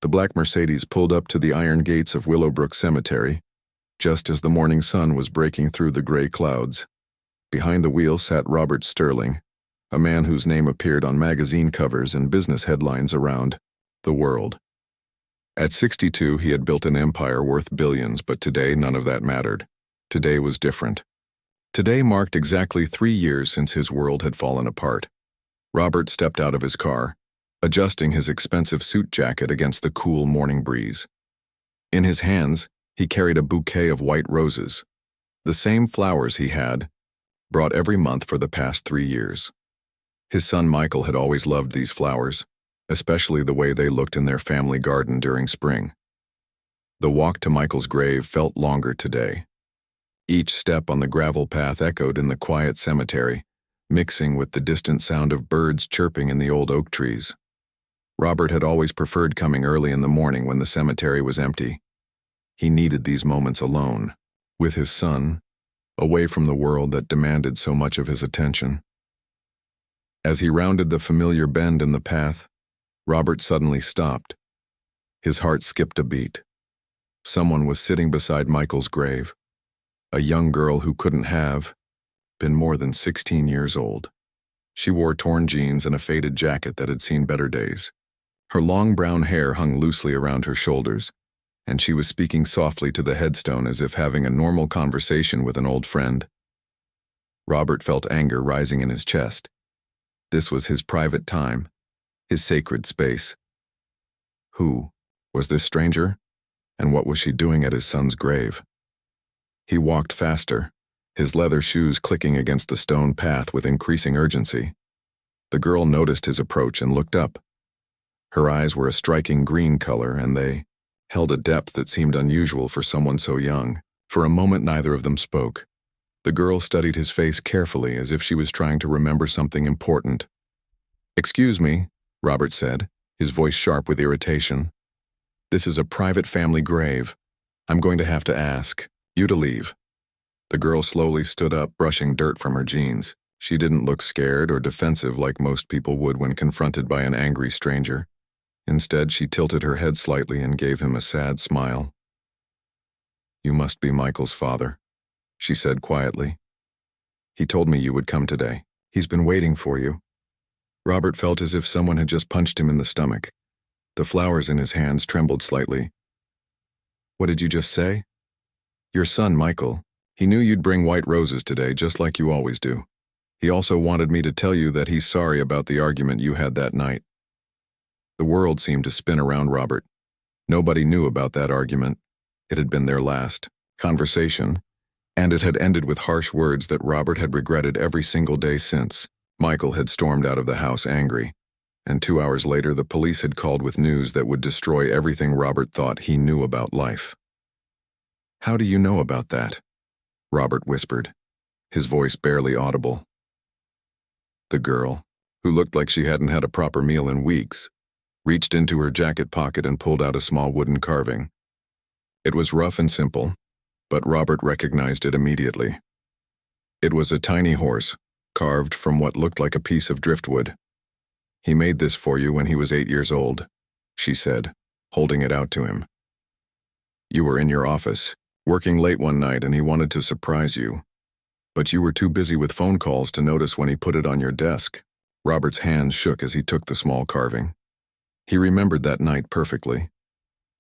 The black Mercedes pulled up to the iron gates of Willowbrook Cemetery, just as the morning sun was breaking through the gray clouds. Behind the wheel sat Robert Sterling, a man whose name appeared on magazine covers and business headlines around the world. At 62, he had built an empire worth billions, but today none of that mattered. Today was different. Today marked exactly 3 years since his world had fallen apart. Robert stepped out of his car, adjusting his expensive suit jacket against the cool morning breeze. In his hands, he carried a bouquet of white roses, the same flowers he had brought every month for the past 3 years. His son Michael had always loved these flowers, especially the way they looked in their family garden during spring. The walk to Michael's grave felt longer today. Each step on the gravel path echoed in the quiet cemetery, mixing with the distant sound of birds chirping in the old oak trees. Robert had always preferred coming early in the morning when the cemetery was empty. He needed these moments alone, with his son, away from the world that demanded so much of his attention. As he rounded the familiar bend in the path, Robert suddenly stopped. His heart skipped a beat. Someone was sitting beside Michael's grave, a young girl who couldn't have been more than 16 years old. She wore torn jeans and a faded jacket that had seen better days. Her long brown hair hung loosely around her shoulders, and she was speaking softly to the headstone as if having a normal conversation with an old friend. Robert felt anger rising in his chest. This was his private time, his sacred space. Who was this stranger, and what was she doing at his son's grave? He walked faster, his leather shoes clicking against the stone path with increasing urgency. The girl noticed his approach and looked up. Her eyes were a striking green color, and they held a depth that seemed unusual for someone so young. For a moment neither of them spoke. The girl studied his face carefully as if she was trying to remember something important. "Excuse me," Robert said, his voice sharp with irritation. "This is a private family grave. I'm going to have to ask you to leave." The girl slowly stood up, brushing dirt from her jeans. She didn't look scared or defensive like most people would when confronted by an angry stranger. Instead, she tilted her head slightly and gave him a sad smile. "You must be Michael's father," she said quietly. "He told me you would come today. He's been waiting for you." Robert felt as if someone had just punched him in the stomach. The flowers in his hands trembled slightly. "What did you just say?" "Your son, Michael. He knew you'd bring white roses today, just like you always do. He also wanted me to tell you that he's sorry about the argument you had that night." The world seemed to spin around Robert. Nobody knew about that argument. It had been their last conversation, and it had ended with harsh words that Robert had regretted every single day since. Michael had stormed out of the house angry, and 2 hours later the police had called with news that would destroy everything Robert thought he knew about life. "How do you know about that?" Robert whispered, his voice barely audible. The girl, who looked like she hadn't had a proper meal in weeks, reached into her jacket pocket and pulled out a small wooden carving. It was rough and simple, but Robert recognized it immediately. It was a tiny horse, carved from what looked like a piece of driftwood. "He made this for you when he was 8 years old," she said, holding it out to him. "You were in your office, working late one night, and he wanted to surprise you. But you were too busy with phone calls to notice when he put it on your desk." Robert's hands shook as he took the small carving. He remembered that night perfectly.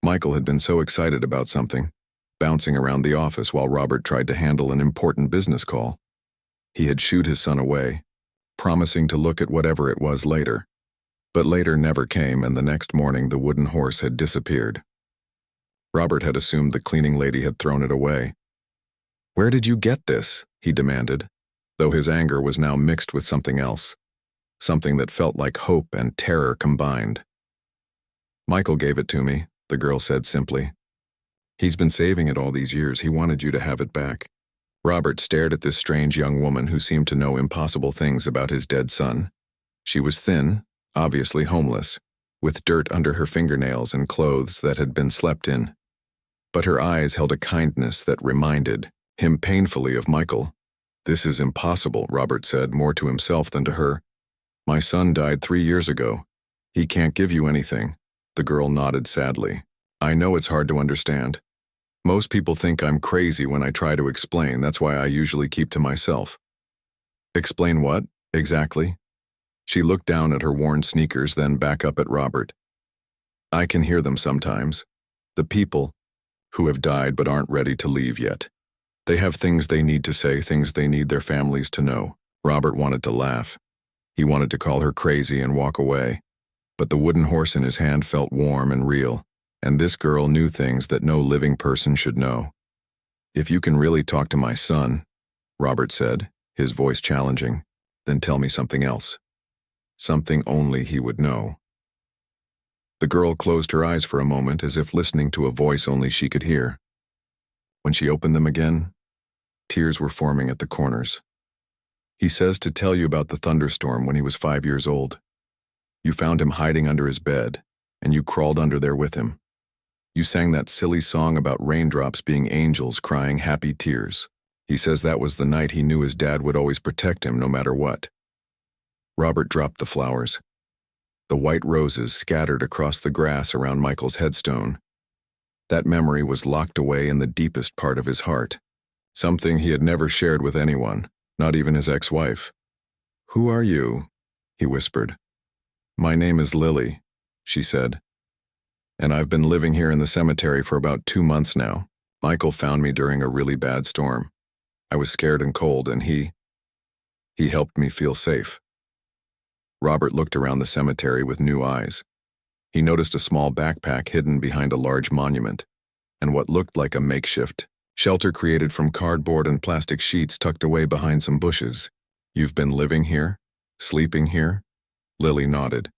Michael had been so excited about something, bouncing around the office while Robert tried to handle an important business call. He had shooed his son away, promising to look at whatever it was later. But later never came, and the next morning the wooden horse had disappeared. Robert had assumed the cleaning lady had thrown it away. "Where did you get this?" he demanded, though his anger was now mixed with something else, something that felt like hope and terror combined. "Michael gave it to me," the girl said simply. "He's been saving it all these years. He wanted you to have it back." Robert stared at this strange young woman who seemed to know impossible things about his dead son. She was thin, obviously homeless, with dirt under her fingernails and clothes that had been slept in. But her eyes held a kindness that reminded him painfully of Michael. "This is impossible," Robert said, more to himself than to her. "My son died 3 years ago. He can't give you anything." The girl nodded sadly. I know it's hard to understand. Most people think I'm crazy when I try to explain, that's why I usually keep to myself. Explain what, exactly? She looked down at her worn sneakers, then back up at Robert. I can hear them sometimes. The people who have died but aren't ready to leave yet. They have things they need to say, things they need their families to know. Robert wanted to laugh. He wanted to call her crazy and walk away. But the wooden horse in his hand felt warm and real, and this girl knew things that no living person should know. If you can really talk to my son, Robert said, his voice challenging, then tell me something else. Something only he would know. The girl closed her eyes for a moment as if listening to a voice only she could hear. When she opened them again, tears were forming at the corners. He says to tell you about the thunderstorm when he was 5 years old. You found him hiding under his bed, and you crawled under there with him. You sang that silly song about raindrops being angels crying happy tears. He says that was the night he knew his dad would always protect him no matter what. Robert dropped the flowers. The white roses scattered across the grass around Michael's headstone. That memory was locked away in the deepest part of his heart, something he had never shared with anyone, not even his ex-wife. Who are you? He whispered. My name is Lily, she said. And I've been living here in the cemetery for about 2 months now. Michael found me during a really bad storm. I was scared and cold, and he helped me feel safe. Robert looked around the cemetery with new eyes. He noticed a small backpack hidden behind a large monument, and what looked like a makeshift shelter created from cardboard and plastic sheets tucked away behind some bushes. You've been living here? Sleeping here? Lily nodded.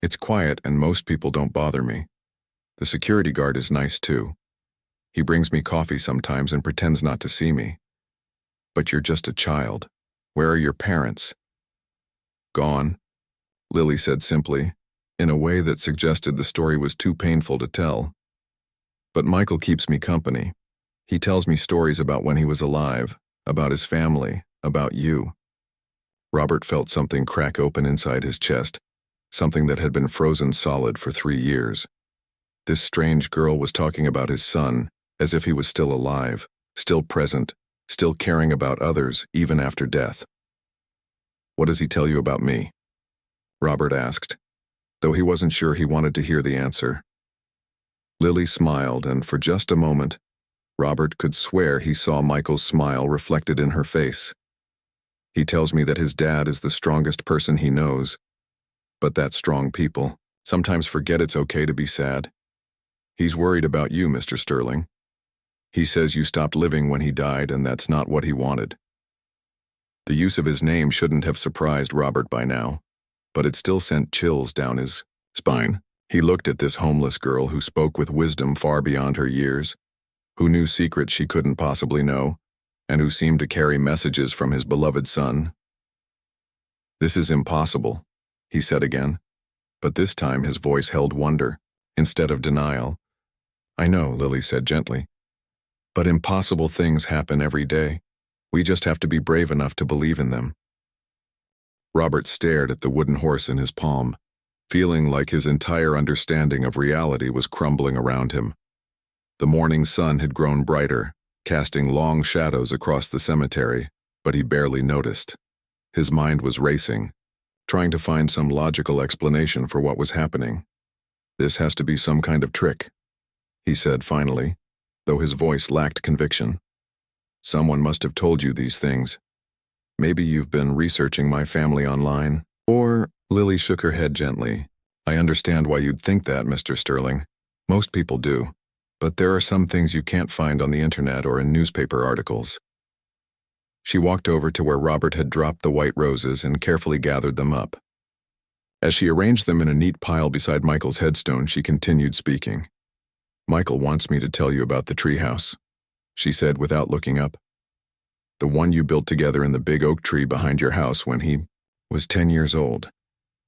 It's quiet and most people don't bother me. The security guard is nice too. He brings me coffee sometimes and pretends not to see me. But you're just a child. Where are your parents? Gone, Lily said simply, in a way that suggested the story was too painful to tell. But Michael keeps me company. He tells me stories about when he was alive, about his family, about you. Robert felt something crack open inside his chest, something that had been frozen solid for 3 years. This strange girl was talking about his son, as if he was still alive, still present, still caring about others, even after death. What does he tell you about me? Robert asked, though he wasn't sure he wanted to hear the answer. Lily smiled, and for just a moment, Robert could swear he saw Michael's smile reflected in her face. He tells me that his dad is the strongest person he knows, but that strong people sometimes forget it's okay to be sad. He's worried about you, Mr. Sterling. He says you stopped living when he died, and that's not what he wanted. The use of his name shouldn't have surprised Robert by now, but it still sent chills down his spine. He looked at this homeless girl who spoke with wisdom far beyond her years, who knew secrets she couldn't possibly know, and who seemed to carry messages from his beloved son. This is impossible, he said again, but this time his voice held wonder, instead of denial. I know, Lily said gently, but impossible things happen every day. We just have to be brave enough to believe in them. Robert stared at the wooden horse in his palm, feeling like his entire understanding of reality was crumbling around him. The morning sun had grown brighter, casting long shadows across the cemetery, but he barely noticed. His mind was racing, trying to find some logical explanation for what was happening. This has to be some kind of trick, he said finally, though his voice lacked conviction. Someone must have told you these things. Maybe you've been researching my family online. Or, Lily shook her head gently. I understand why you'd think that, Mr. Sterling. Most people do. But there are some things you can't find on the internet or in newspaper articles. She walked over to where Robert had dropped the white roses and carefully gathered them up. As she arranged them in a neat pile beside Michael's headstone, she continued speaking. Michael wants me to tell you about the treehouse, she said without looking up. The one you built together in the big oak tree behind your house when he was 10 years old.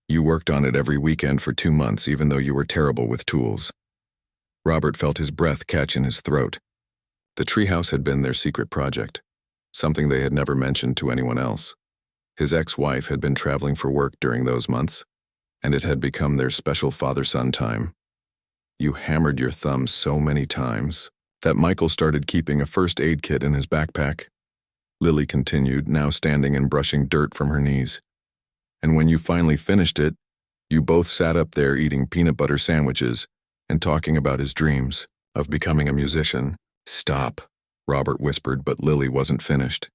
You worked on it every weekend for 2 months, even though you were terrible with tools. Robert felt his breath catch in his throat. The treehouse had been their secret project, something they had never mentioned to anyone else. His ex-wife had been traveling for work during those months, and it had become their special father-son time. You hammered your thumb so many times that Michael started keeping a first aid kit in his backpack. Lily continued, now standing and brushing dirt from her knees. And when you finally finished it, you both sat up there eating peanut butter sandwiches and talking about his dreams of becoming a musician. Stop, Robert whispered, but Lily wasn't finished.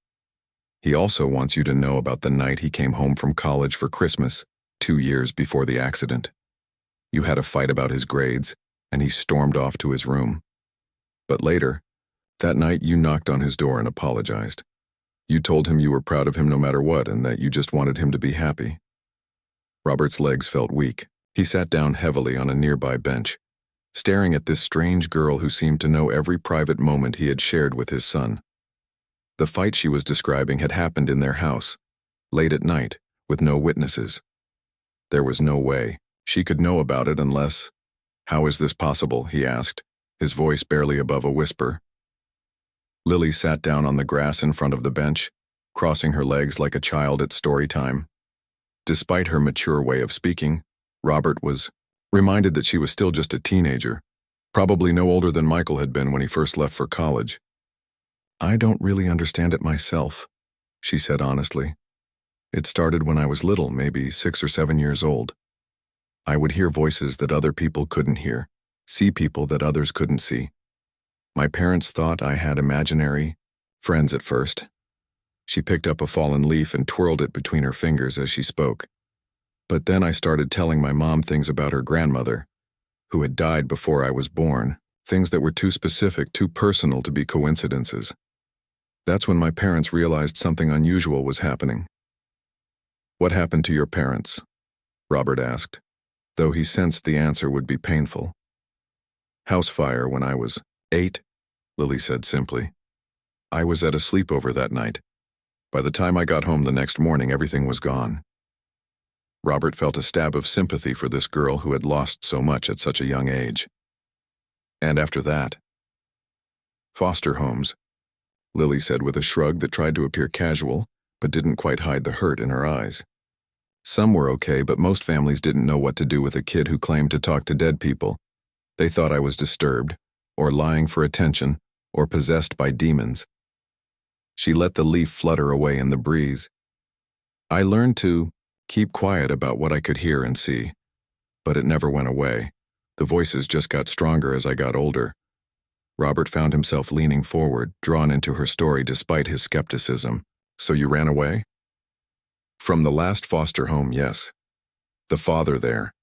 He also wants you to know about the night he came home from college for Christmas, 2 years before the accident. You had a fight about his grades, and he stormed off to his room. But later, that night you knocked on his door and apologized. You told him you were proud of him no matter what and that you just wanted him to be happy. Robert's legs felt weak. He sat down heavily on a nearby bench, staring at this strange girl who seemed to know every private moment he had shared with his son. The fight she was describing had happened in their house, late at night, with no witnesses. There was no way she could know about it unless— "How is this possible?" he asked, his voice barely above a whisper. Lily sat down on the grass in front of the bench, crossing her legs like a child at story time. Despite her mature way of speaking, Robert was reminded that she was still just a teenager, probably no older than Michael had been when he first left for college. "I don't really understand it myself," she said honestly. "It started when I was little, maybe 6 or 7 years old. I would hear voices that other people couldn't hear, see people that others couldn't see. My parents thought I had imaginary friends at first." She picked up a fallen leaf and twirled it between her fingers as she spoke. "But then I started telling my mom things about her grandmother, who had died before I was born, things that were too specific, too personal to be coincidences. That's when my parents realized something unusual was happening." "What happened to your parents?" Robert asked, though he sensed the answer would be painful. "House fire when I was 8, Lily said simply. "I was at a sleepover that night. By the time I got home the next morning, everything was gone." Robert felt a stab of sympathy for this girl who had lost so much at such a young age. "And after that?" "Foster homes," Lily said with a shrug that tried to appear casual, but didn't quite hide the hurt in her eyes. "Some were okay, but most families didn't know what to do with a kid who claimed to talk to dead people. They thought I was disturbed, or lying for attention, or possessed by demons." She let the leaf flutter away in the breeze. "I learned to keep quiet about what I could hear and see, but it never went away. The voices just got stronger as I got older." Robert found himself leaning forward, drawn into her story despite his skepticism. "So you ran away?" "From the last foster home, yes. The father there."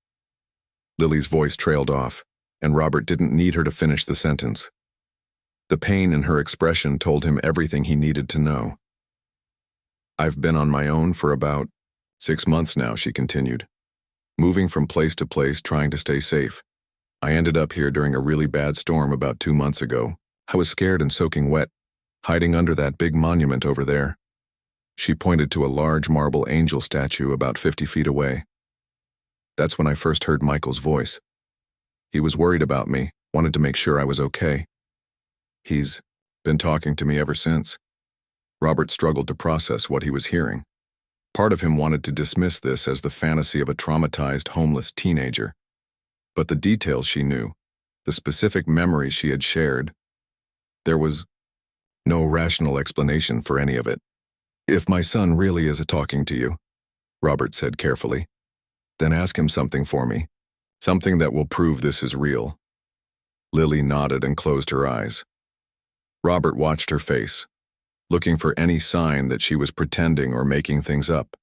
Lily's voice trailed off, and Robert didn't need her to finish the sentence. The pain in her expression told him everything he needed to know. "I've been on my own for about 6 months now," she continued, "moving from place to place trying to stay safe. I ended up here during a really bad storm about 2 months ago. I was scared and soaking wet, hiding under that big monument over there." She pointed to a large marble angel statue about 50 feet away. "That's when I first heard Michael's voice. He was worried about me, wanted to make sure I was okay. He's been talking to me ever since." Robert struggled to process what he was hearing. Part of him wanted to dismiss this as the fantasy of a traumatized, homeless teenager. But the details she knew, the specific memories she had shared, there was no rational explanation for any of it. "If my son really is talking to you," Robert said carefully, "then ask him something for me, something that will prove this is real." Lily nodded and closed her eyes. Robert watched her face, looking for any sign that she was pretending or making things up.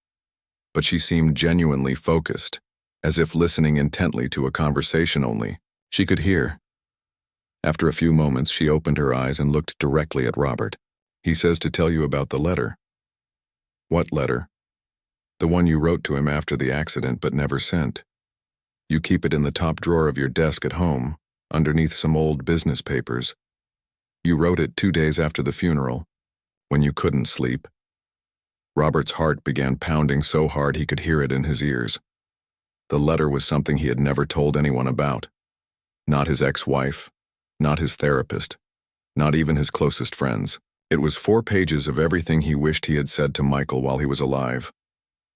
But she seemed genuinely focused, as if listening intently to a conversation only she could hear. After a few moments, she opened her eyes and looked directly at Robert. "He says to tell you about the letter." "What letter?" "The one you wrote to him after the accident but never sent. You keep it in the top drawer of your desk at home, underneath some old business papers. You wrote it 2 days after the funeral, when you couldn't sleep." Robert's heart began pounding so hard he could hear it in his ears. The letter was something he had never told anyone about. Not his ex-wife, not his therapist, not even his closest friends. It was 4 pages of everything he wished he had said to Michael while he was alive.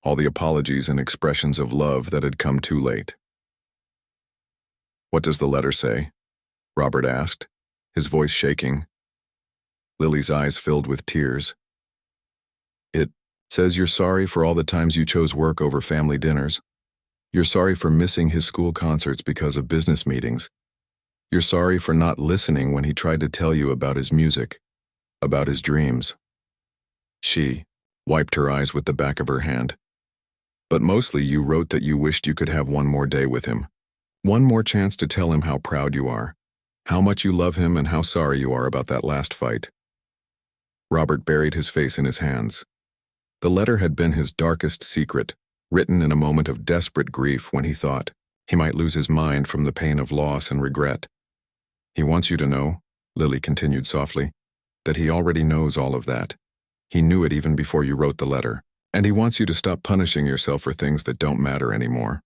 All the apologies and expressions of love that had come too late. What does the letter say? Robert asked, his voice shaking. Lily's eyes filled with tears. It says you're sorry for all the times you chose work over family dinners. You're sorry for missing his school concerts because of business meetings. You're sorry for not listening when he tried to tell you about his music, about his dreams. She wiped her eyes with the back of her hand. But mostly you wrote that you wished you could have one more day with him. One more chance to tell him how proud you are, how much you love him, and how sorry you are about that last fight. Robert buried his face in his hands. The letter had been his darkest secret, written in a moment of desperate grief when he thought he might lose his mind from the pain of loss and regret. He wants you to know, Lily continued softly, that he already knows all of that. He knew it even before you wrote the letter, and he wants you to stop punishing yourself for things that don't matter anymore.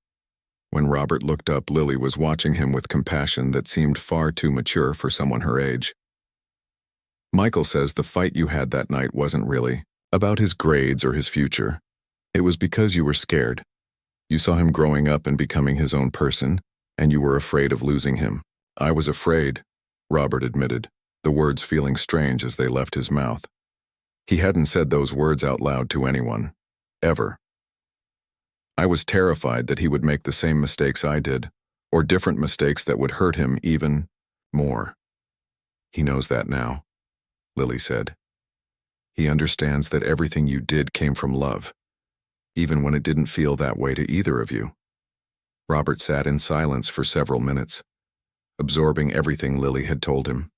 When Robert looked up, Lily was watching him with compassion that seemed far too mature for someone her age. Michael says the fight you had that night wasn't really about his grades or his future. It was because you were scared. You saw him growing up and becoming his own person, and you were afraid of losing him. I was afraid, Robert admitted, the words feeling strange as they left his mouth. He hadn't said those words out loud to anyone, ever. I was terrified that he would make the same mistakes I did, or different mistakes that would hurt him even more. He knows that now, Lily said. He understands that everything you did came from love, even when it didn't feel that way to either of you. Robert sat in silence for several minutes, absorbing everything Lily had told him.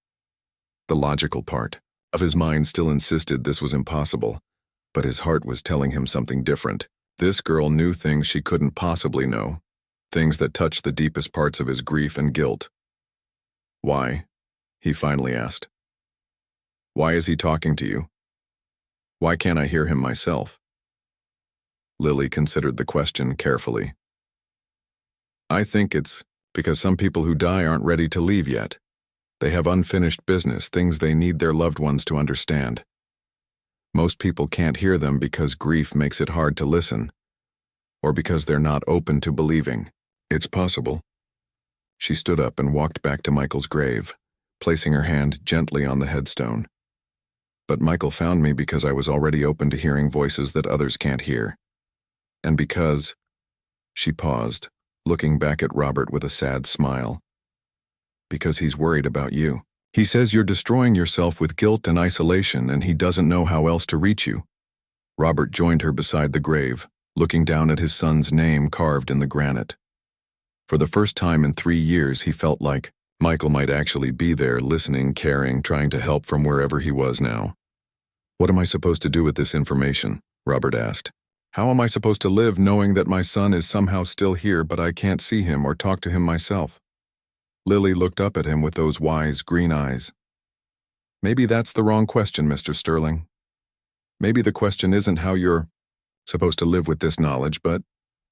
The logical part of his mind still insisted this was impossible, but his heart was telling him something different. This girl knew things she couldn't possibly know, things that touched the deepest parts of his grief and guilt. Why? He finally asked. Why is he talking to you? Why can't I hear him myself? Lily considered the question carefully. I think it's because some people who die aren't ready to leave yet. They have unfinished business, things they need their loved ones to understand. Most people can't hear them because grief makes it hard to listen, or because they're not open to believing. It's possible. She stood up and walked back to Michael's grave, placing her hand gently on the headstone. But Michael found me because I was already open to hearing voices that others can't hear. And because... She paused, looking back at Robert with a sad smile. Because he's worried about you. He says you're destroying yourself with guilt and isolation, and he doesn't know how else to reach you. Robert joined her beside the grave, looking down at his son's name carved in the granite. For the first time in 3 years, he felt like Michael might actually be there, listening, caring, trying to help from wherever he was now. What am I supposed to do with this information? Robert asked. How am I supposed to live knowing that my son is somehow still here, but I can't see him or talk to him myself? Lily looked up at him with those wise, green eyes. Maybe that's the wrong question, Mr. Sterling. Maybe the question isn't how you're supposed to live with this knowledge, but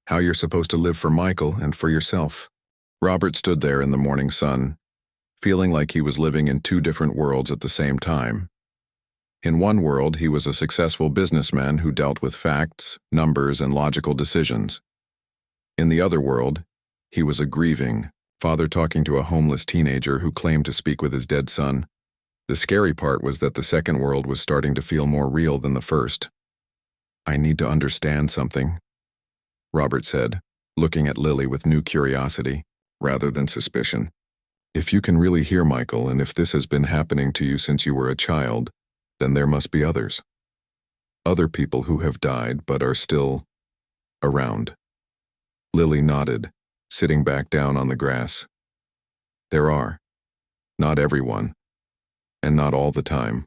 how you're supposed to live for Michael and for yourself. Robert stood there in the morning sun, feeling like he was living in 2 different worlds at the same time. In one world, he was a successful businessman who dealt with facts, numbers, and logical decisions. In the other world, he was a grieving father talking to a homeless teenager who claimed to speak with his dead son. The scary part was that the second world was starting to feel more real than the first. I need to understand something, Robert said, looking at Lily with new curiosity, rather than suspicion. If you can really hear Michael, and if this has been happening to you since you were a child, then there must be others. Other people who have died but are still around. Lily nodded, sitting back down on the grass. There are. Not everyone, and not all the time.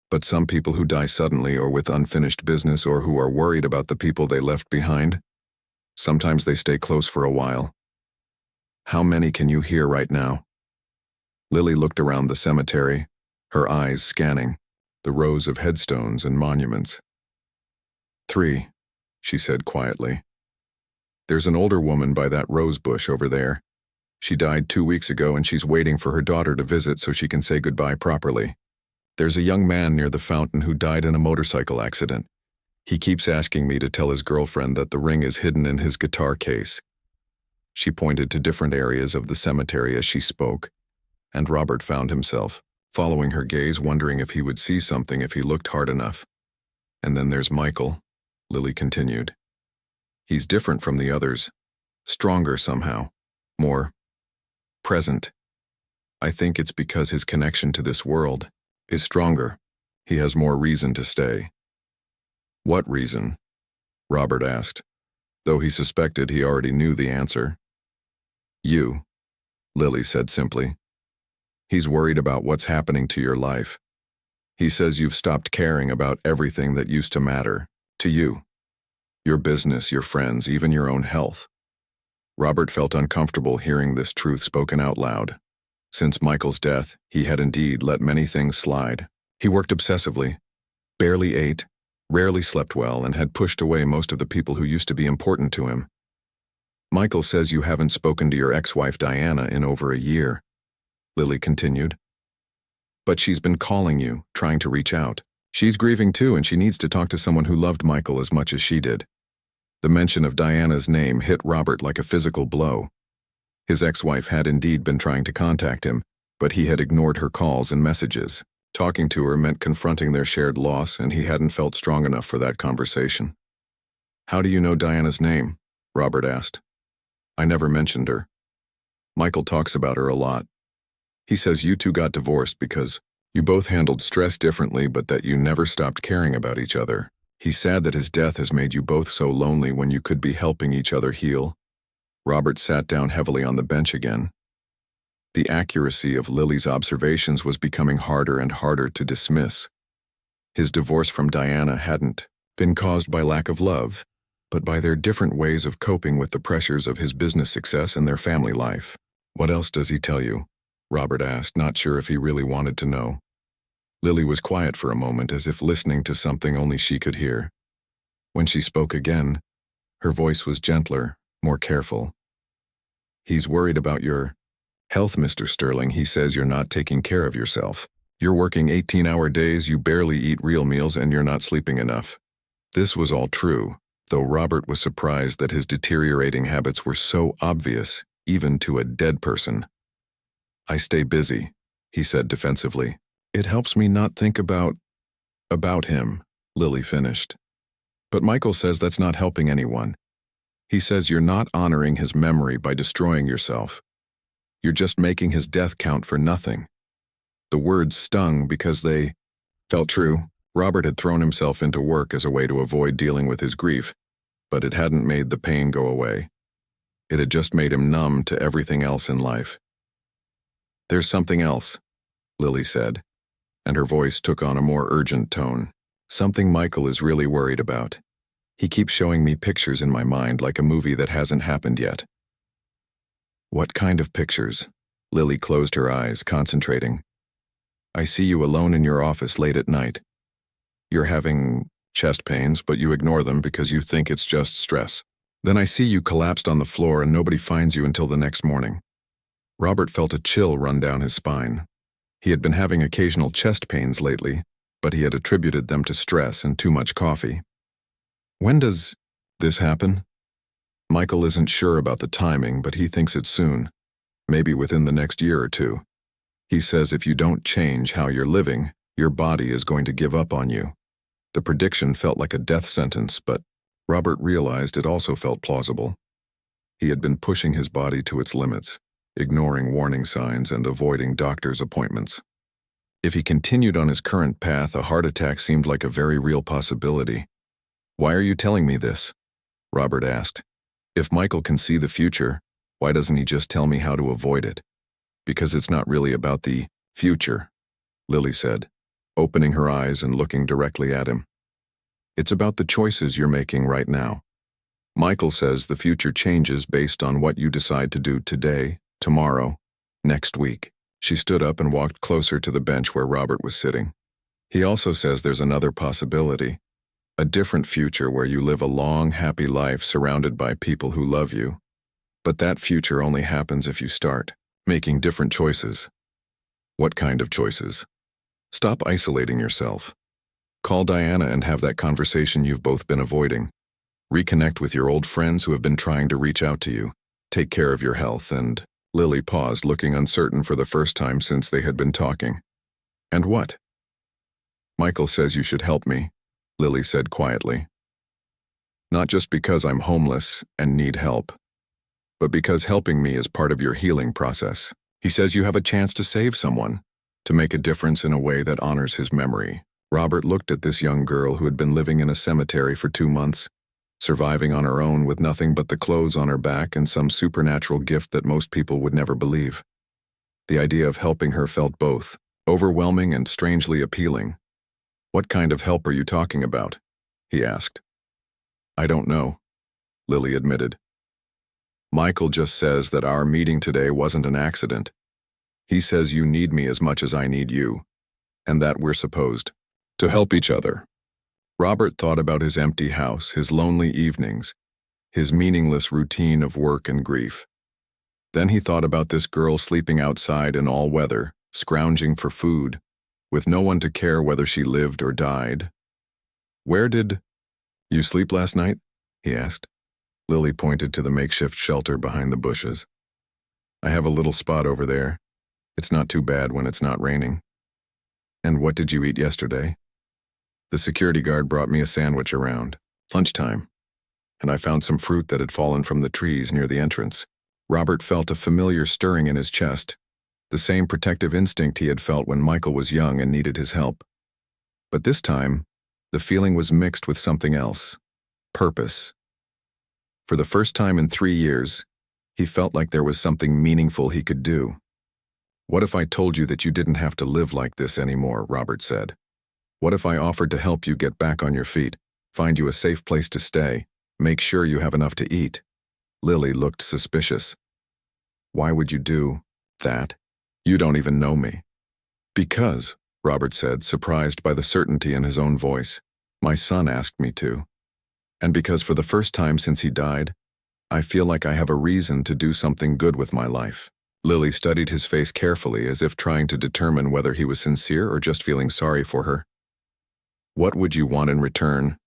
But some people who die suddenly or with unfinished business or who are worried about the people they left behind, sometimes they stay close for a while. How many can you hear right now? Lily looked around the cemetery, her eyes scanning the rows of headstones and monuments. 3, she said quietly. There's an older woman by that rose bush over there. She died 2 weeks ago and she's waiting for her daughter to visit so she can say goodbye properly. There's a young man near the fountain who died in a motorcycle accident. He keeps asking me to tell his girlfriend that the ring is hidden in his guitar case. She pointed to different areas of the cemetery as she spoke, and Robert found himself following her gaze, wondering if he would see something if he looked hard enough. And then there's Michael, Lily continued. He's different from the others, stronger somehow, more present. I think it's because his connection to this world is stronger. He has more reason to stay. What reason? Robert asked, though he suspected he already knew the answer. You, Lily said simply. He's worried about what's happening to your life. He says you've stopped caring about everything that used to matter to you. Your business, your friends, even your own health. Robert felt uncomfortable hearing this truth spoken out loud. Since Michael's death, he had indeed let many things slide. He worked obsessively, barely ate, rarely slept well, and had pushed away most of the people who used to be important to him. Michael says you haven't spoken to your ex-wife Diana in over a year, Lily continued. But she's been calling you, trying to reach out. She's grieving too, and she needs to talk to someone who loved Michael as much as she did. The mention of Diana's name hit Robert like a physical blow. His ex-wife had indeed been trying to contact him, but he had ignored her calls and messages. Talking to her meant confronting their shared loss, and he hadn't felt strong enough for that conversation. How do you know Diana's name? Robert asked. I never mentioned her. Michael talks about her a lot. He says you two got divorced because you both handled stress differently, but that you never stopped caring about each other. He's sad that his death has made you both so lonely when you could be helping each other heal. Robert sat down heavily on the bench again. The accuracy of Lily's observations was becoming harder and harder to dismiss. His divorce from Diana hadn't been caused by lack of love, but by their different ways of coping with the pressures of his business success and their family life. What else does he tell you? Robert asked, not sure if he really wanted to know. Lily was quiet for a moment, as if listening to something only she could hear. When she spoke again, her voice was gentler, more careful. He's worried about your health, Mr. Sterling. He says you're not taking care of yourself. You're working 18-hour days, you barely eat real meals, and you're not sleeping enough. This was all true, though Robert was surprised that his deteriorating habits were so obvious, even to a dead person. I stay busy, he said defensively. It helps me not think about him, Lily finished. But Michael says that's not helping anyone. He says you're not honoring his memory by destroying yourself. You're just making his death count for nothing. The words stung because they felt true. Robert had thrown himself into work as a way to avoid dealing with his grief, but it hadn't made the pain go away. It had just made him numb to everything else in life. There's something else, Lily said, and her voice took on a more urgent tone. Something Michael is really worried about. He keeps showing me pictures in my mind like a movie that hasn't happened yet. What kind of pictures? Lily closed her eyes, concentrating. I see you alone in your office late at night. You're having chest pains, but you ignore them because you think it's just stress. Then I see you collapsed on the floor and nobody finds you until the next morning. Robert felt a chill run down his spine. He had been having occasional chest pains lately, but he had attributed them to stress and too much coffee. When does this happen? Michael isn't sure about the timing, but he thinks it's soon, maybe within the next year or two. He says if you don't change how you're living, your body is going to give up on you. The prediction felt like a death sentence, but Robert realized it also felt plausible. He had been pushing his body to its limits, ignoring warning signs and avoiding doctor's appointments. If he continued on his current path, a heart attack seemed like a very real possibility. Why are you telling me this? Robert asked. If Michael can see the future, why doesn't he just tell me how to avoid it? Because it's not really about the future, Lily said, opening her eyes and looking directly at him. It's about the choices you're making right now. Michael says the future changes based on what you decide to do today, tomorrow, next week. She stood up and walked closer to the bench where Robert was sitting. He also says there's another possibility, a different future where you live a long, happy life surrounded by people who love you. But that future only happens if you start making different choices. What kind of choices? Stop isolating yourself. Call Diana and have that conversation you've both been avoiding. Reconnect with your old friends who have been trying to reach out to you. Take care of your health and— Lily paused, looking uncertain for the first time since they had been talking. And what? Michael says you should help me, Lily said quietly. Not just because I'm homeless and need help, but because helping me is part of your healing process. He says you have a chance to save someone, to make a difference in a way that honors his memory. Robert looked at this young girl who had been living in a cemetery for 2 months, surviving on her own with nothing but the clothes on her back and some supernatural gift that most people would never believe. The idea of helping her felt both overwhelming and strangely appealing. What kind of help are you talking about? He asked. I don't know, Lily admitted. Michael just says that our meeting today wasn't an accident. He says you need me as much as I need you, and that we're supposed to help each other. Robert thought about his empty house, his lonely evenings, his meaningless routine of work and grief. Then he thought about this girl sleeping outside in all weather, scrounging for food, with no one to care whether she lived or died. Where did you sleep last night? He asked. Lily pointed to the makeshift shelter behind the bushes. I have a little spot over there. It's not too bad when it's not raining. And what did you eat yesterday? The security guard brought me a sandwich around lunchtime, and I found some fruit that had fallen from the trees near the entrance. Robert felt a familiar stirring in his chest, the same protective instinct he had felt when Michael was young and needed his help. But this time, the feeling was mixed with something else: purpose. For the first time in 3 years, he felt like there was something meaningful he could do. What if I told you that you didn't have to live like this anymore, Robert said. What if I offered to help you get back on your feet, find you a safe place to stay, make sure you have enough to eat? Lily looked suspicious. Why would you do that? You don't even know me. Because, Robert said, surprised by the certainty in his own voice, my son asked me to. And because for the first time since he died, I feel like I have a reason to do something good with my life. Lily studied his face carefully, as if trying to determine whether he was sincere or just feeling sorry for her. What would you want in return?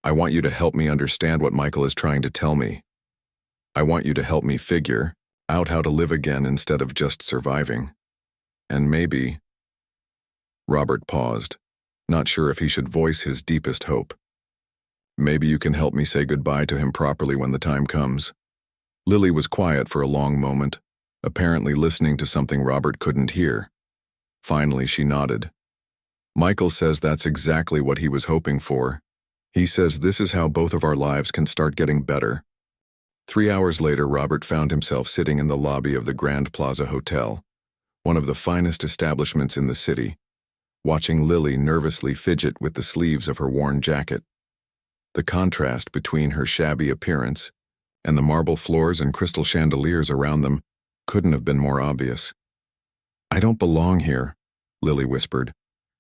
I want you to help me understand what Michael is trying to tell me. I want you to help me figure out how to live again instead of just surviving. And maybe— Robert paused, not sure if he should voice his deepest hope. Maybe you can help me say goodbye to him properly when the time comes. Lily was quiet for a long moment, apparently listening to something Robert couldn't hear. Finally, she nodded. Michael says that's exactly what he was hoping for. He says this is how both of our lives can start getting better. 3 hours later, Robert found himself sitting in the lobby of the Grand Plaza Hotel, one of the finest establishments in the city, watching Lily nervously fidget with the sleeves of her worn jacket. The contrast between her shabby appearance and the marble floors and crystal chandeliers around them couldn't have been more obvious. I don't belong here, Lily whispered,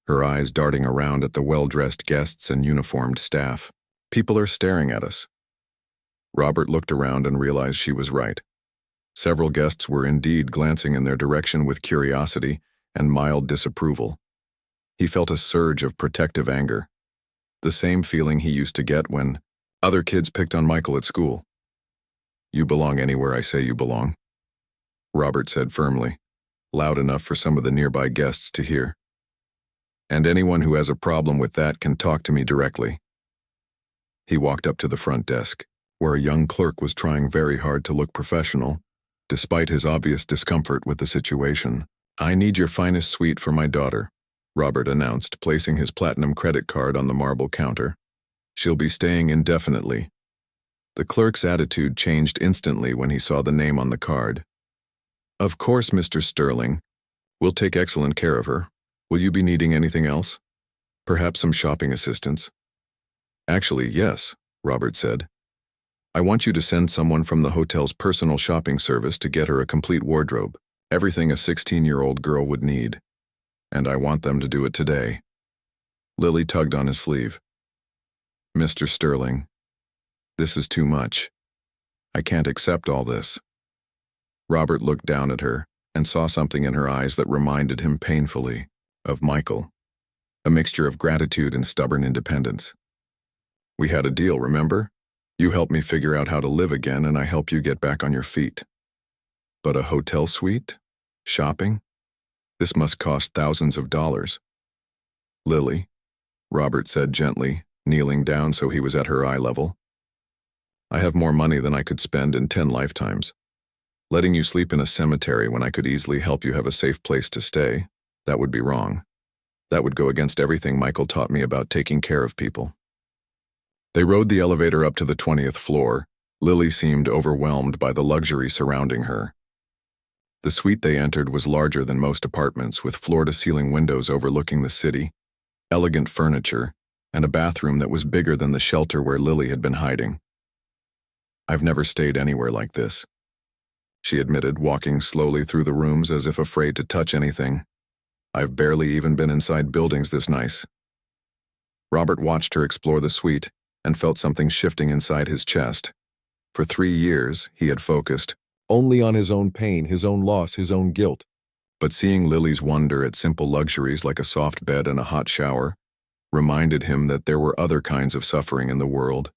her eyes darting around at the well-dressed guests and uniformed staff. People are staring at us. Robert looked around and realized she was right. Several guests were indeed glancing in their direction with curiosity and mild disapproval. He felt a surge of protective anger, the same feeling he used to get when other kids picked on Michael at school. You belong anywhere I say you belong, Robert said firmly, loud enough for some of the nearby guests to hear. And anyone who has a problem with that can talk to me directly. He walked up to the front desk, where a young clerk was trying very hard to look professional, despite his obvious discomfort with the situation. I need your finest suite for my daughter, Robert announced, placing his platinum credit card on the marble counter. She'll be staying indefinitely. The clerk's attitude changed instantly when he saw the name on the card. Of course, Mr. Sterling. We'll take excellent care of her. Will you be needing anything else? Perhaps some shopping assistance? Actually, yes, Robert said. I want you to send someone from the hotel's personal shopping service to get her a complete wardrobe, everything a 16-year-old girl would need. And I want them to do it today. Lily tugged on his sleeve. Mr. Sterling, this is too much. I can't accept all this. Robert looked down at her and saw something in her eyes that reminded him painfully of Michael, a mixture of gratitude and stubborn independence. We had a deal, remember? You help me figure out how to live again, and I help you get back on your feet. But a hotel suite? Shopping? This must cost thousands of dollars. Lily, Robert said gently, kneeling down so he was at her eye level. I have more money than I could spend in 10 lifetimes. Letting you sleep in a cemetery when I could easily help you have a safe place to stay, that would be wrong. That would go against everything Michael taught me about taking care of people. They rode the elevator up to the 20th floor. Lily seemed overwhelmed by the luxury surrounding her. The suite they entered was larger than most apartments, with floor-to-ceiling windows overlooking the city, elegant furniture, and a bathroom that was bigger than the shelter where Lily had been hiding. I've never stayed anywhere like this, she admitted, walking slowly through the rooms as if afraid to touch anything. I've barely even been inside buildings this nice. Robert watched her explore the suite and felt something shifting inside his chest. For 3 years, he had focused only on his own pain, his own loss, his own guilt. But seeing Lily's wonder at simple luxuries like a soft bed and a hot shower reminded him that there were other kinds of suffering in the world,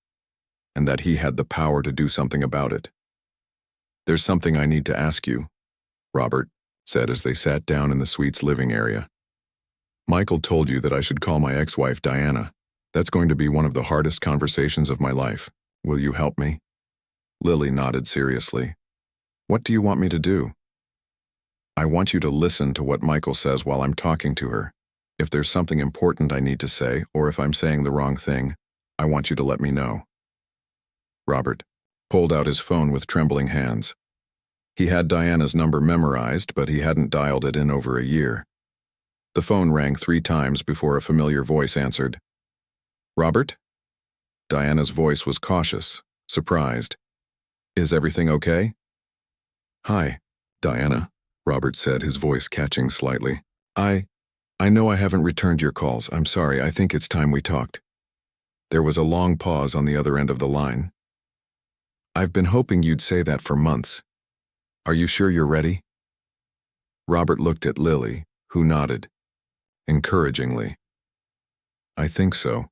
and that he had the power to do something about it. There's something I need to ask you, Robert said as they sat down in the suite's living area. Michael told you that I should call my ex-wife Diana. That's going to be one of the hardest conversations of my life. Will you help me? Lily nodded seriously. What do you want me to do? I want you to listen to what Michael says while I'm talking to her. If there's something important I need to say, or if I'm saying the wrong thing, I want you to let me know. Robert pulled out his phone with trembling hands. He had Diana's number memorized, but he hadn't dialed it in over a year. The phone rang 3 times before a familiar voice answered. Robert? Diana's voice was cautious, surprised. Is everything okay? Hi, Diana, Robert said, his voice catching slightly. I know I haven't returned your calls. I'm sorry. I think it's time we talked. There was a long pause on the other end of the line. I've been hoping you'd say that for months. Are you sure you're ready? Robert looked at Lily, who nodded, encouragingly. I think so.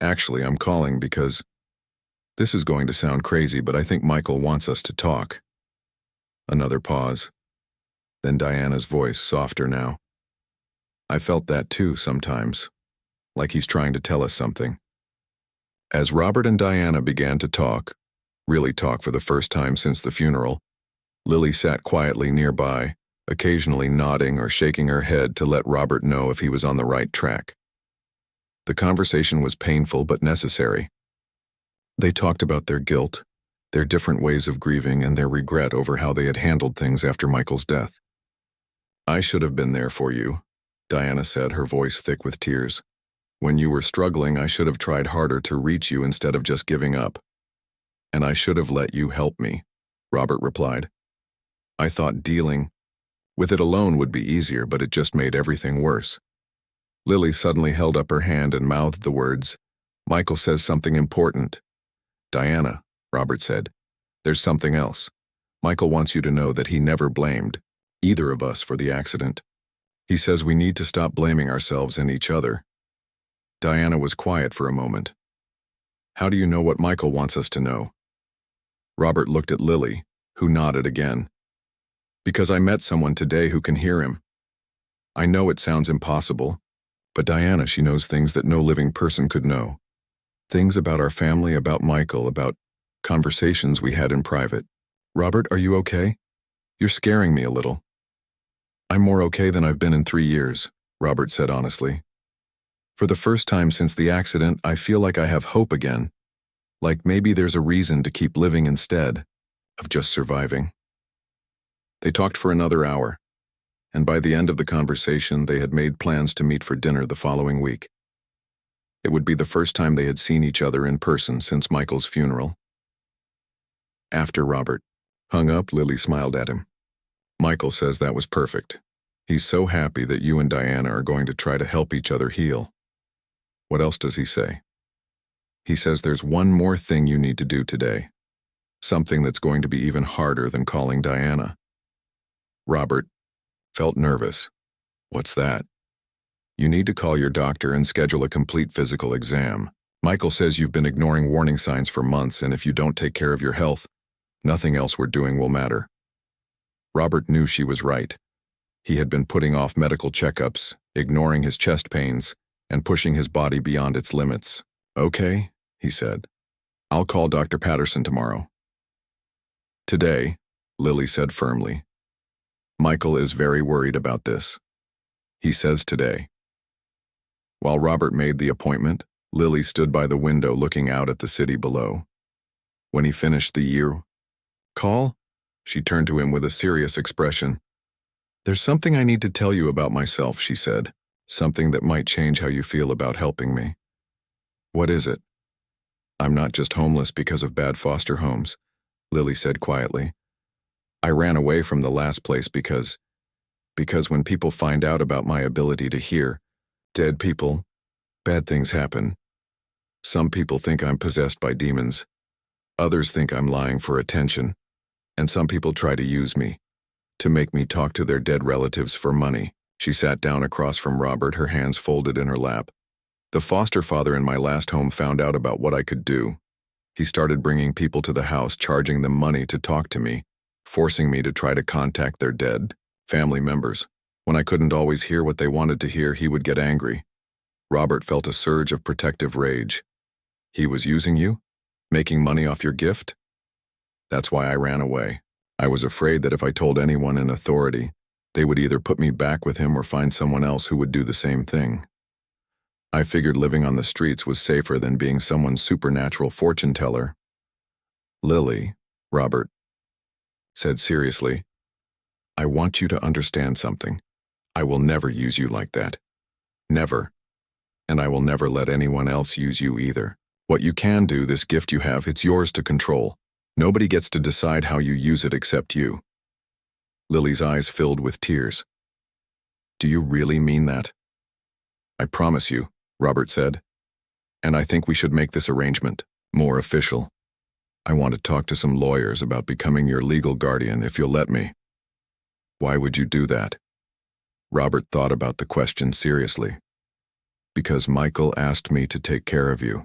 Actually, I'm calling because this is going to sound crazy, but I think Michael wants us to talk. Another pause. Then Diana's voice, softer now. I felt that too sometimes, like he's trying to tell us something. As Robert and Diana began to talk, really talk for the first time since the funeral, Lily sat quietly nearby, occasionally nodding or shaking her head to let Robert know if he was on the right track. The conversation was painful but necessary. They talked about their guilt, their different ways of grieving, and their regret over how they had handled things after Michael's death. I should have been there for you, Diana said, her voice thick with tears. When you were struggling, I should have tried harder to reach you instead of just giving up. And I should have let you help me, Robert replied. I thought dealing with it alone would be easier, but it just made everything worse. Lily suddenly held up her hand and mouthed the words, Michael says something important. Diana, Robert said, there's something else. Michael wants you to know that he never blamed either of us for the accident. He says we need to stop blaming ourselves and each other. Diana was quiet for a moment. How do you know what Michael wants us to know? Robert looked at Lily, who nodded again. Because I met someone today who can hear him. I know it sounds impossible, but Diana, she knows things that no living person could know. Things about our family, about Michael, about conversations we had in private. Robert, are you okay? You're scaring me a little. I'm more okay than I've been in 3 years, Robert said honestly. For the first time since the accident, I feel like I have hope again. Like maybe there's a reason to keep living instead of just surviving. They talked for another hour, and by the end of the conversation, they had made plans to meet for dinner the following week. It would be the first time they had seen each other in person since Michael's funeral. After Robert hung up, Lily smiled at him. Michael says that was perfect. He's so happy that you and Diana are going to try to help each other heal. What else does he say? He says there's one more thing you need to do today. Something that's going to be even harder than calling Diana. Robert felt nervous. What's that? You need to call your doctor and schedule a complete physical exam. Michael says you've been ignoring warning signs for months, and if you don't take care of your health, nothing else we're doing will matter. Robert knew she was right. He had been putting off medical checkups, ignoring his chest pains, and pushing his body beyond its limits. "Okay," he said. "I'll call Dr. Patterson tomorrow." "Today," Lily said firmly. "Michael is very worried about this. He says today." While Robert made the appointment, Lily stood by the window looking out at the city below. When he finished the year call, she turned to him with a serious expression. "There's something I need to tell you about myself," she said. "Something that might change how you feel about helping me." "What is it?" "I'm not just homeless because of bad foster homes," Lily said quietly. "I ran away from the last place because when people find out about my ability to hear dead people, bad things happen. Some people think I'm possessed by demons. Others think I'm lying for attention. And some people try to use me, to make me talk to their dead relatives for money." She sat down across from Robert, her hands folded in her lap. "The foster father in my last home found out about what I could do. He started bringing people to the house, charging them money to talk to me, forcing me to try to contact their dead family members. When I couldn't always hear what they wanted to hear, he would get angry." Robert felt a surge of protective rage. "He was using you? Making money off your gift?" "That's why I ran away. I was afraid that if I told anyone in authority, they would either put me back with him or find someone else who would do the same thing. I figured living on the streets was safer than being someone's supernatural fortune teller." "Lily," Robert said seriously, "I want you to understand something. I will never use you like that. Never. And I will never let anyone else use you either. What you can do, this gift you have, it's yours to control. Nobody gets to decide how you use it except you." Lily's eyes filled with tears. "Do you really mean that?" "I promise you," Robert said. "And I think we should make this arrangement more official. I want to talk to some lawyers about becoming your legal guardian if you'll let me." "Why would you do that?" Robert thought about the question seriously. "Because Michael asked me to take care of you.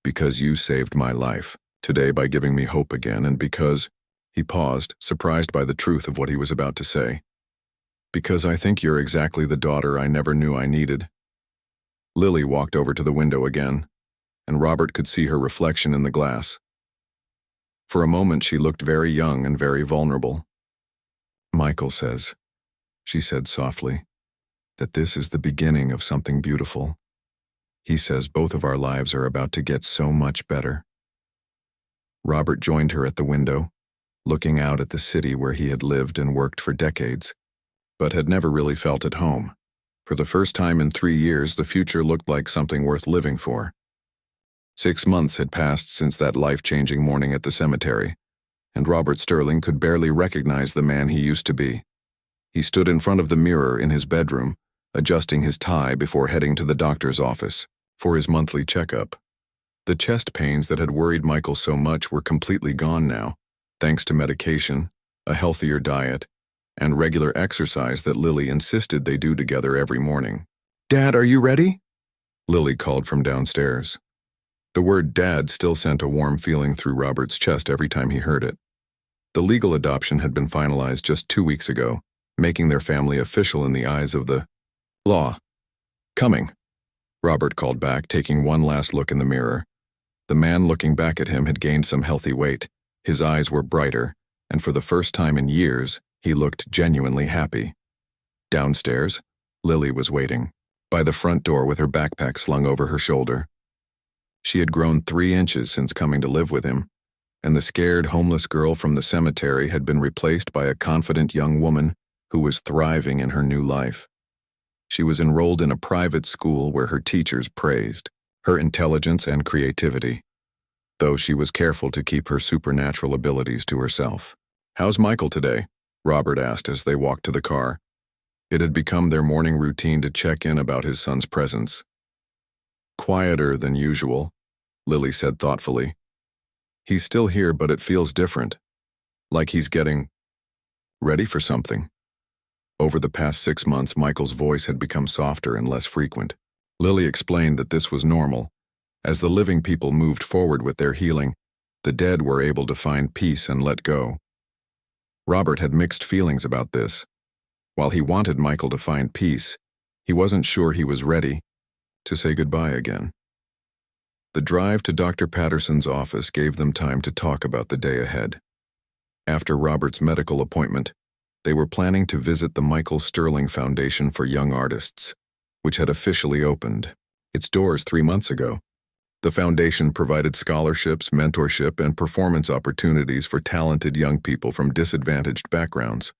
Because you saved my life today by giving me hope again, and because—" He paused, surprised by the truth of what he was about to say. "Because I think you're exactly the daughter I never knew I needed." Lily walked over to the window again, and Robert could see her reflection in the glass. For a moment she looked very young and very vulnerable. "Michael says," she said softly, "that this is the beginning of something beautiful. He says both of our lives are about to get so much better." Robert joined her at the window, looking out at the city where he had lived and worked for decades, but had never really felt at home. For the first time in 3 years, the future looked like something worth living for. 6 months had passed since that life-changing morning at the cemetery, and Robert Sterling could barely recognize the man he used to be. He stood in front of the mirror in his bedroom, adjusting his tie before heading to the doctor's office for his monthly checkup. The chest pains that had worried Michael so much were completely gone now, thanks to medication, a healthier diet, and regular exercise that Lily insisted they do together every morning. "Dad, are you ready?" Lily called from downstairs. The word "Dad" still sent a warm feeling through Robert's chest every time he heard it. The legal adoption had been finalized just 2 weeks ago, making their family official in the eyes of the law. "Coming," Robert called back, taking one last look in the mirror. The man looking back at him had gained some healthy weight. His eyes were brighter, and for the first time in years, he looked genuinely happy. Downstairs, Lily was waiting, by the front door with her backpack slung over her shoulder. She had grown 3 inches since coming to live with him, and the scared, homeless girl from the cemetery had been replaced by a confident young woman who was thriving in her new life. She was enrolled in a private school where her teachers praised her intelligence and creativity, though she was careful to keep her supernatural abilities to herself. "How's Michael today?" Robert asked as they walked to the car. It had become their morning routine to check in about his son's presence. "Quieter than usual," Lily said thoughtfully. "He's still here, but it feels different. Like he's getting ready for something." Over the past 6 months, Michael's voice had become softer and less frequent. Lily explained that this was normal, As the living people moved forward with their healing, the dead were able to find peace and let go. Robert had mixed feelings about this. While he wanted Michael to find peace, he wasn't sure he was ready to say goodbye again. The drive to Dr. Patterson's office gave them time to talk about the day ahead. After Robert's medical appointment, they were planning to visit the Michael Sterling Foundation for Young Artists, which had officially opened its doors 3 months ago. The foundation provided scholarships, mentorship, and performance opportunities for talented young people from disadvantaged backgrounds.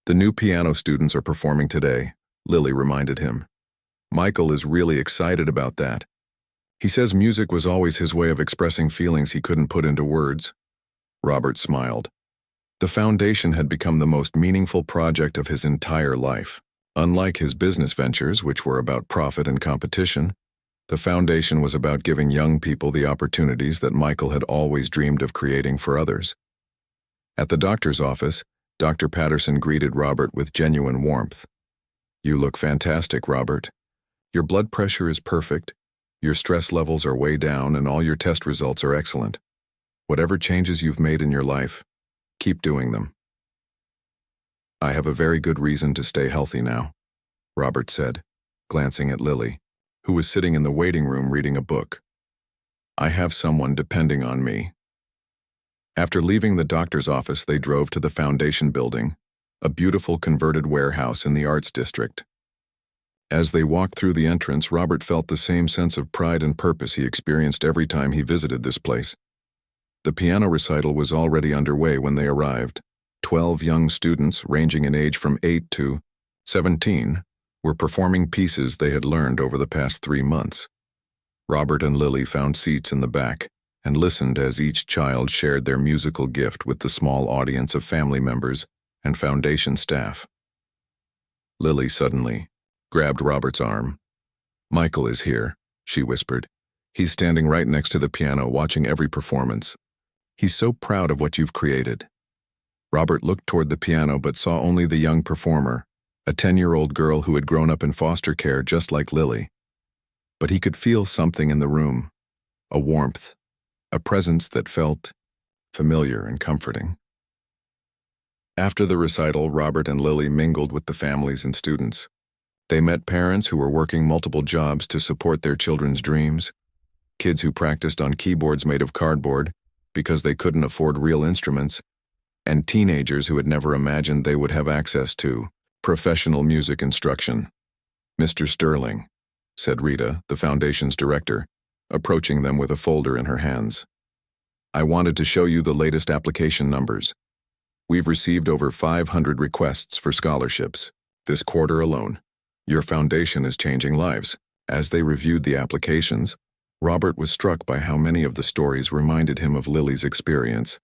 The new piano students are performing today, Lily reminded him. Michael is really excited about that. He says music was always his way of expressing feelings he couldn't put into words. Robert smiled. The foundation had become the most meaningful project of his entire life. Unlike his business ventures, which were about profit and competition, the foundation was about giving young people the opportunities that Michael had always dreamed of creating for others. At the doctor's office, Dr. Patterson greeted Robert with genuine warmth. "You look fantastic, Robert. Your blood pressure is perfect, your stress levels are way down, and all your test results are excellent. Whatever changes you've made in your life, keep doing them." "I have a very good reason to stay healthy now," Robert said, glancing at Lily, who was sitting in the waiting room reading a book. "I have someone depending on me." After leaving the doctor's office, they drove to the foundation building, a beautiful converted warehouse in the Arts District. As they walked through the entrance, Robert felt the same sense of pride and purpose he experienced every time he visited this place. The piano recital was already underway when they arrived. 12 young students, ranging in age from 8 to 17, were performing pieces they had learned over the past 3 months. Robert and Lily found seats in the back and listened as each child shared their musical gift with the small audience of family members and foundation staff. Lily suddenly grabbed Robert's arm. "Michael is here," she whispered. "He's standing right next to the piano, watching every performance. He's so proud of what you've created." Robert looked toward the piano but saw only the young performer, a 10-year-old girl who had grown up in foster care just like Lily. But he could feel something in the room, a warmth, a presence that felt familiar and comforting. After the recital, Robert and Lily mingled with the families and students. They met parents who were working multiple jobs to support their children's dreams, kids who practiced on keyboards made of cardboard because they couldn't afford real instruments, and teenagers who had never imagined they would have access to professional music instruction. "Mr. Sterling," said Rita, the foundation's director, approaching them with a folder in her hands. "I wanted to show you the latest application numbers. We've received over 500 requests for scholarships this quarter alone. Your foundation is changing lives." As they reviewed the applications, Robert was struck by how many of the stories reminded him of Lily's experience.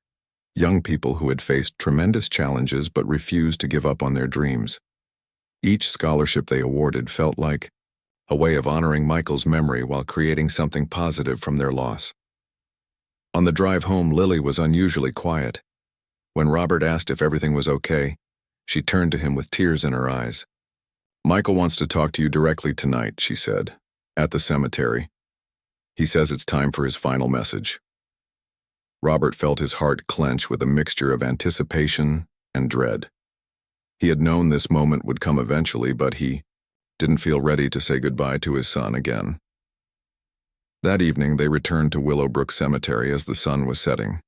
Young people who had faced tremendous challenges but refused to give up on their dreams. Each scholarship they awarded felt like a way of honoring Michael's memory while creating something positive from their loss. On the drive home, Lily was unusually quiet. When Robert asked if everything was okay, she turned to him with tears in her eyes. "Michael wants to talk to you directly tonight," she said, "at the cemetery. He says it's time for his final message." Robert felt his heart clench with a mixture of anticipation and dread. He had known this moment would come eventually, but he didn't feel ready to say goodbye to his son again. That evening, they returned to Willowbrook Cemetery as the sun was setting.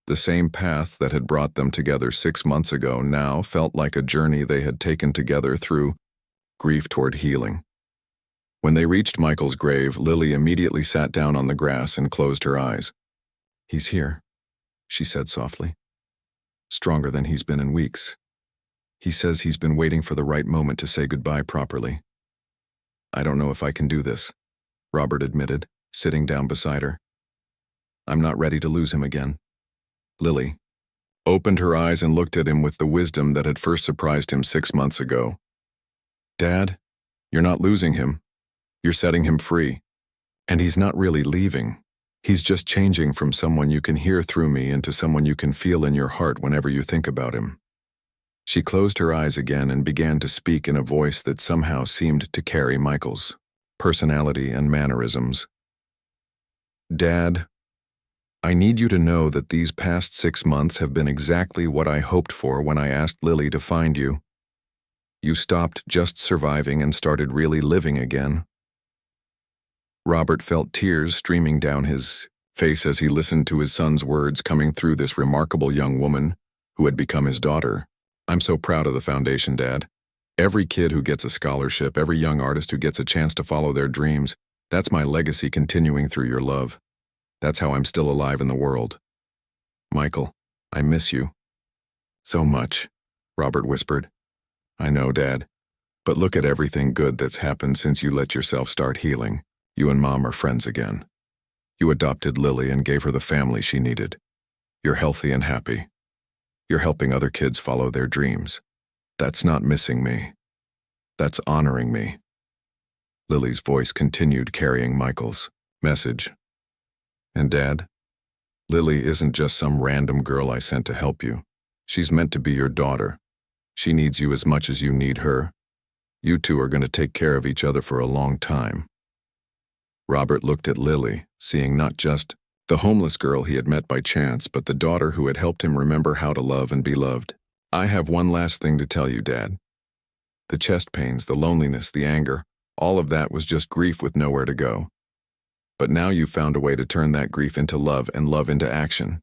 The same path that had brought them together 6 months ago now felt like a journey they had taken together through grief toward healing. When they reached Michael's grave, Lily immediately sat down on the grass and closed her eyes. "He's here," she said softly. "Stronger than he's been in weeks. He says he's been waiting for the right moment to say goodbye properly." "I don't know if I can do this," Robert admitted, sitting down beside her. "I'm not ready to lose him again." Lily opened her eyes and looked at him with the wisdom that had first surprised him 6 months ago. "Dad, you're not losing him. You're setting him free. And he's not really leaving. He's just changing from someone you can hear through me into someone you can feel in your heart whenever you think about him." She closed her eyes again and began to speak in a voice that somehow seemed to carry Michael's personality and mannerisms. Dad, I need you to know that these past 6 months have been exactly what I hoped for when I asked Lily to find you. You stopped just surviving and started really living again. Robert felt tears streaming down his face as he listened to his son's words coming through this remarkable young woman who had become his daughter. I'm so proud of the foundation, Dad. Every kid who gets a scholarship, every young artist who gets a chance to follow their dreams, that's my legacy continuing through your love. That's how I'm still alive in the world. Michael, I miss you. So much, Robert whispered. I know, Dad. But look at everything good that's happened since you let yourself start healing. You and Mom are friends again. You adopted Lily and gave her the family she needed. You're healthy and happy. You're helping other kids follow their dreams. That's not missing me. That's honoring me. Lily's voice continued carrying Michael's message. And Dad, Lily isn't just some random girl I sent to help you. She's meant to be your daughter. She needs you as much as you need her. You two are going to take care of each other for a long time. Robert looked at Lily, seeing not just the homeless girl he had met by chance, but the daughter who had helped him remember how to love and be loved. I have one last thing to tell you, Dad. The chest pains, the loneliness, the anger, all of that was just grief with nowhere to go. But now you've found a way to turn that grief into love and love into action.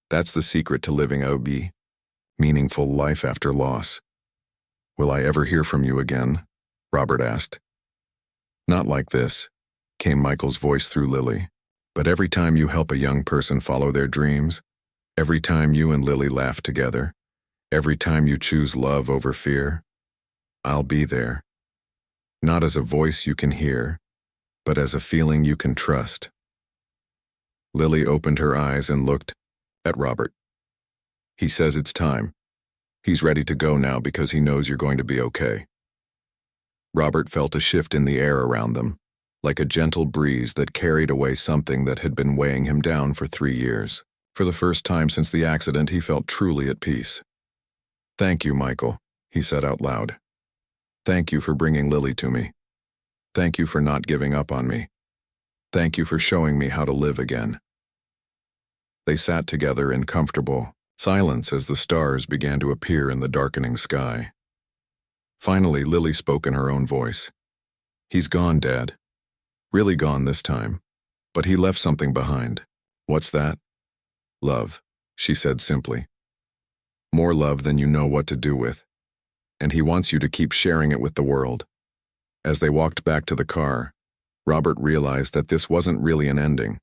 That's the secret to living a meaningful life after loss. Will I ever hear from you again? Robert asked. Not like this, came Michael's voice through Lily. But every time you help a young person follow their dreams, every time you and Lily laugh together, every time you choose love over fear, I'll be there. Not as a voice you can hear, but as a feeling you can trust. Lily opened her eyes and looked at Robert. He says it's time. He's ready to go now because he knows you're going to be okay. Robert felt a shift in the air around them, like a gentle breeze that carried away something that had been weighing him down for 3 years. For the first time since the accident, he felt truly at peace. Thank you, Michael, he said out loud. Thank you for bringing Lily to me. Thank you for not giving up on me. Thank you for showing me how to live again. They sat together in comfortable silence as the stars began to appear in the darkening sky. Finally, Lily spoke in her own voice. He's gone, Dad. Really gone this time. But he left something behind. What's that? Love, she said simply. More love than you know what to do with. And he wants you to keep sharing it with the world. As they walked back to the car, Robert realized that this wasn't really an ending.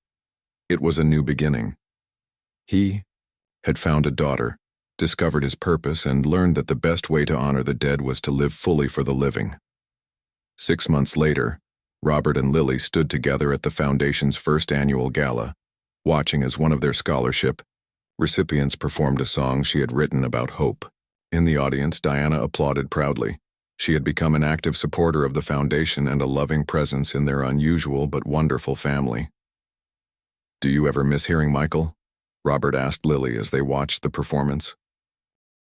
It was a new beginning. He had found a daughter, discovered his purpose, and learned that the best way to honor the dead was to live fully for the living. 6 months later, Robert and Lily stood together at the Foundation's first annual gala, watching as one of their scholarship recipients performed a song she had written about hope. In the audience, Diana applauded proudly. She had become an active supporter of the Foundation and a loving presence in their unusual but wonderful family. Do you ever miss hearing Michael? Robert asked Lily as they watched the performance.